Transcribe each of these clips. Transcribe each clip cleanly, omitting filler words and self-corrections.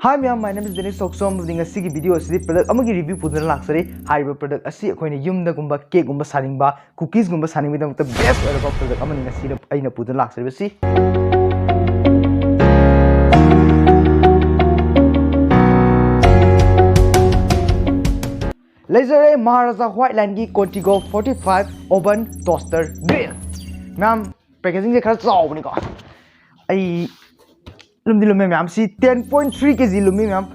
Hi ma'am, my name is Dennis Thok. So I'm doing a video product amagi review pudna laksari haiba product asi akoina yumda gumba cake gumba saningba cookies gumba saningba the best product amani ngasi aina pudna laksari basi Laser Maharaja white line ki CONTIGO 45 oven toaster grill. Ma'am packaging je khara chaw ni ko ai lumdi lumme ma'am si 10.3 kg lummi ma'am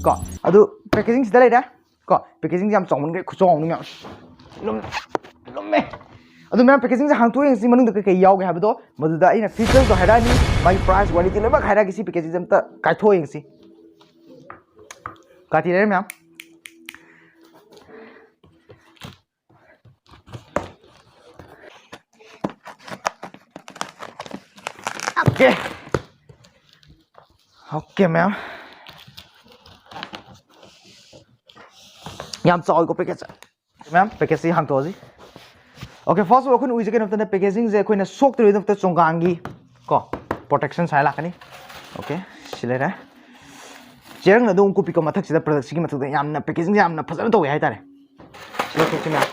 ko adu packaging sida leida ko packaging jam chawman ge khuchong ni ma'am lumme adu ma'am packaging je hang to yeng si manung da kai yaw ge habdo maduda ina features do haida ni my price quality leba khaira gi si packaging jam ta kai tho yeng si ka ti re ma'am okay okay ma'am yam chaw ko package ma'am package si hang to ji okay first of all kun ui je kan packaging je koina sok tri dam ta chonggangi ko protection sai la kani okay silera jerang na dong ko piko mathak sida product sigi mathak yam na packaging yam na phajana to hai tare okay ma'am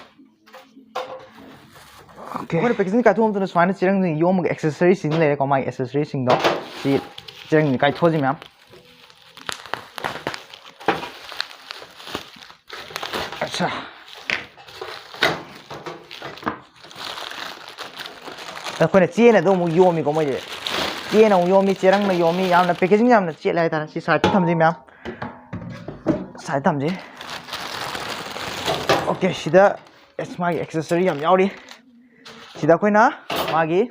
okay ko packaging ka thum to swana jerang ni yom accessories sing le ko mai accessories sing do si jerang ni kai thoji ma'am अच्छा अखोने चेना दो मु योमी को मजे चेना योमी चेरंग ना Yomi यामना packaging यामना चेट लाय ताना सी साइड थमजे मैम साइड थमजे ओके सिदा इट्स माय एक्सेसरी याम यावरी सिदा कोइना मागी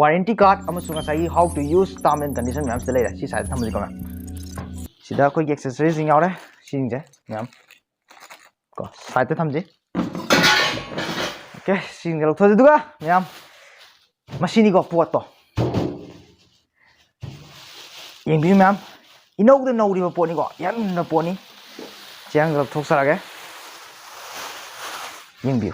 वारंटी कार्ड अमसुंग साई how to use term and condition ma'am से लेरा सी साइड थमजे को मैम सिदा कोई एक्सेसरीज सिंग यावरे सिंग जे मैम साइड थमजे ओके सिंगल थोजे दुगा मैम मशीनी को पोट तो येंबी मैम इनोग द नौरी पोनी को यान पोनी चेंग थोसरागे येंबी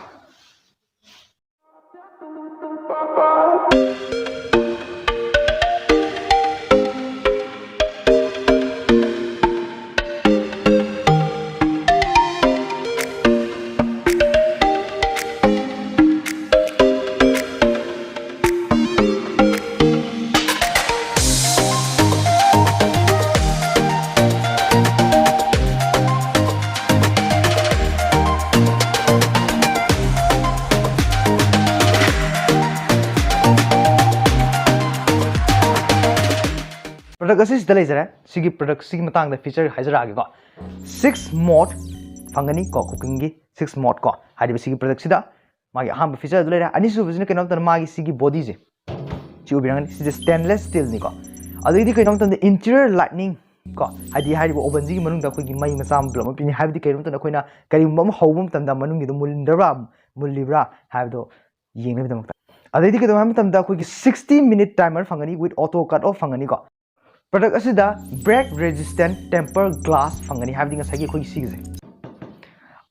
Product assist dalai jara sigi product sigi matang da feature haijara age ko 6 mode fangani ko cooking gi 6 mode ko hadi sigi product sida magi ham feature dalai ra ani su bizne kenom tan magi sigi body je chi ubirangani si stainless steel ni ko adu idi kenom tan interior lighting ko hadi hadi oven ji manung da khoi gi mai masam blom pini hadi kenom tan khoina kari mom hobum tan da manung gi do mulindra mulibra hado yeng ne bidam adu idi kenom tan da khoi gi 60-minute timer fangani with auto cut off fangani ko product asida break resistant temper glass fangani having a sagi khoi sigze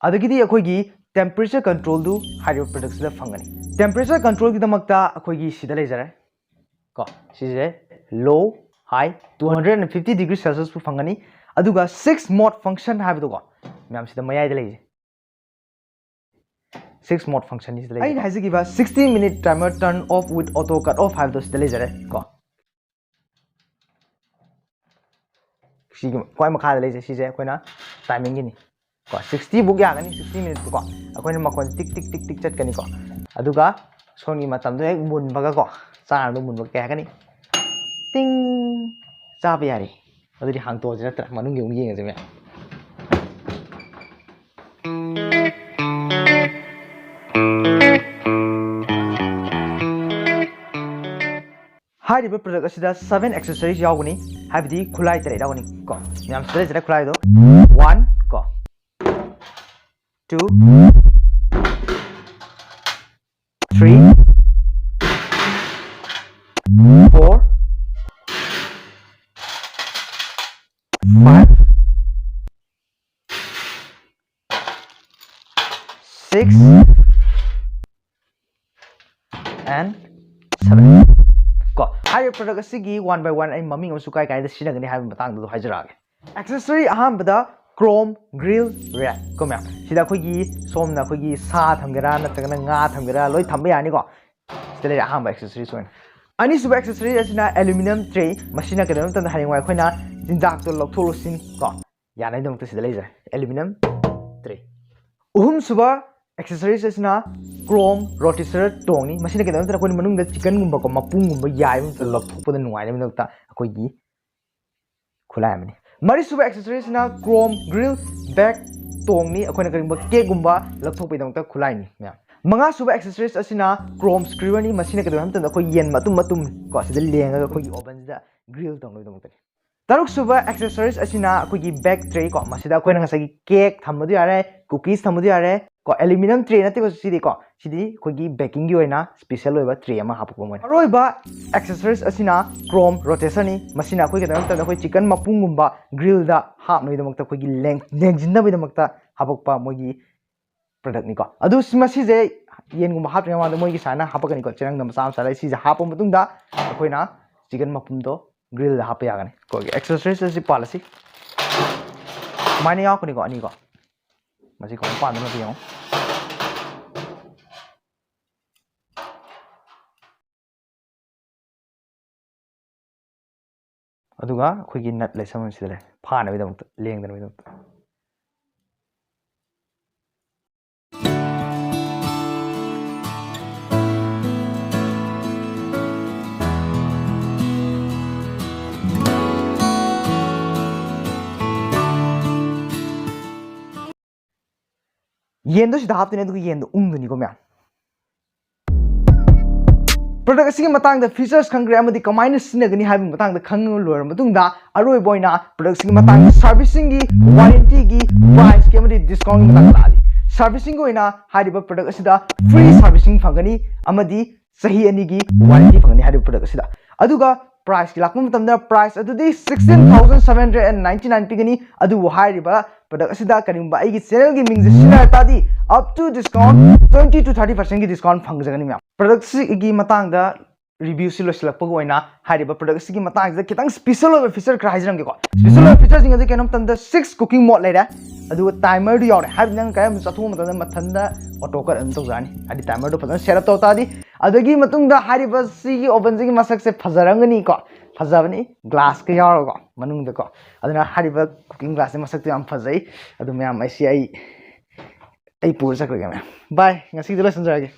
adagidi akhoi gi temperature control du hydro product sida fangani temperature control gi damakta akhoi gi sida lejare ko sije low high 250 degrees celsius pu fangani aduga 6 mode function have do ko myam sida mayai de leje 6 mode function is leje ai haise gi ba 60-minute timer turn off with auto cut off have do sida lejare ko सी कोई मखा लेजे सीजे Koyna timing नि को 60 book यागनी 60 minute को अखोइना मखोन टिक टिक टिक टिक चटकनी को अदुगा सोनी मतम दो एक मुनबगा को चार दो मुनबग के हकनी टिंग चाब यारी अदुदि हांगतो जे नत्र मनुंग yung yeng जे मे हाइरिबे प्रोडक्ट असिदा 7 एक्सेसरीज यावगनी हाबिदि खुलाई तरे दावनी को याम सरे जरा खुलाई दो 1 को 2 3 4 5 6 and 7 को high product asigi one by one ai mami amu sukai kai da sinagani haiba matang du hajarage accessory ahambada chrome grill red ko ma'am sida khoi gi somna khoi gi sa thamgera natagana nga thamgera loi thamba yani ko sida le ahamba accessory soin ani suba accessory asina aluminum tray machine kadam tan haringwai khoina jinjak to loktholosin ko yanai dam to sida le aluminum tray uhum suba accessories asina chrome rotisserie tong ni machine kadam tan khoi manung da chicken gumba ko mapung gumba yai lokthokpada nuai ni ta khoi gi khulai amani mari suba accessories na chrome grill back tong ni akhoi na karimba cake gumba lokthokpai dam ta khulai ni mya manga suba accessories asina chrome skewer ni machine kadam tan khoi yen matum ko sida lenga khoi gi oven da grill tong loi dam ta taruk suba accessories asina khoi gi back tray ko masida khoi na ngasagi cake thamadu yare cookies thamadu yare ko aluminum tray na te ko sidi khoi gi baking gi oina special oiba tray ama hapukbo moi aroiba accessories asina chrome rotisserie ni masina khoi kadam tan khoi chicken mapung gumba grill da hap noi damak ta khoi gi lengjinna bai damak ta hapukpa moi gi product ni ko adu masi je yen gumba hap ma da moi gi sana hapakani ko cherang dam sam sala si je hapo mutung da khoi na chicken mapum do grill da hapa yagani ko accessories asi policy mani ya ko ni ko ani ko masi ko pa na biyo aduga khoi gi nut le samam sidale phana bai dam leng dan bai dam yen do sida haptene du yen do ungduni ko mya product asigi matang da features khangre amadi kamaina sinagani habi matang da khang lor matung da aroi boina product asigi matang servicing gi warranty gi price ke amadi discount matang la ali servicing go ina hariba product asida free servicing phangani amadi sahi ani gi warranty phangani hariba product asida aduga price ki lakma matamda price adudi 16799 pigani adu hariba product asida karimba ai gi channel gi mingje sina tadi up to discount 20 to 30% gi discount phangjagani mya product gi matang da review si losilak pag oina hariba product gi matang da kitang special over feature kra hajram gi ko special over feature jinga kenom tamda 6 cooking mode laida adu timer du yawre har nang kay sathu matam mathanda auto cut am to jani adi timer do padan set up to tadi adagi matung da hariba si gi oven gi masak se phajarangani ko phajabani glass ka yawro ko manung da ko aduna hariba cooking glass masak tu am phajai adu myam ai si ai pur sakre ga bye ngasi dula sanjage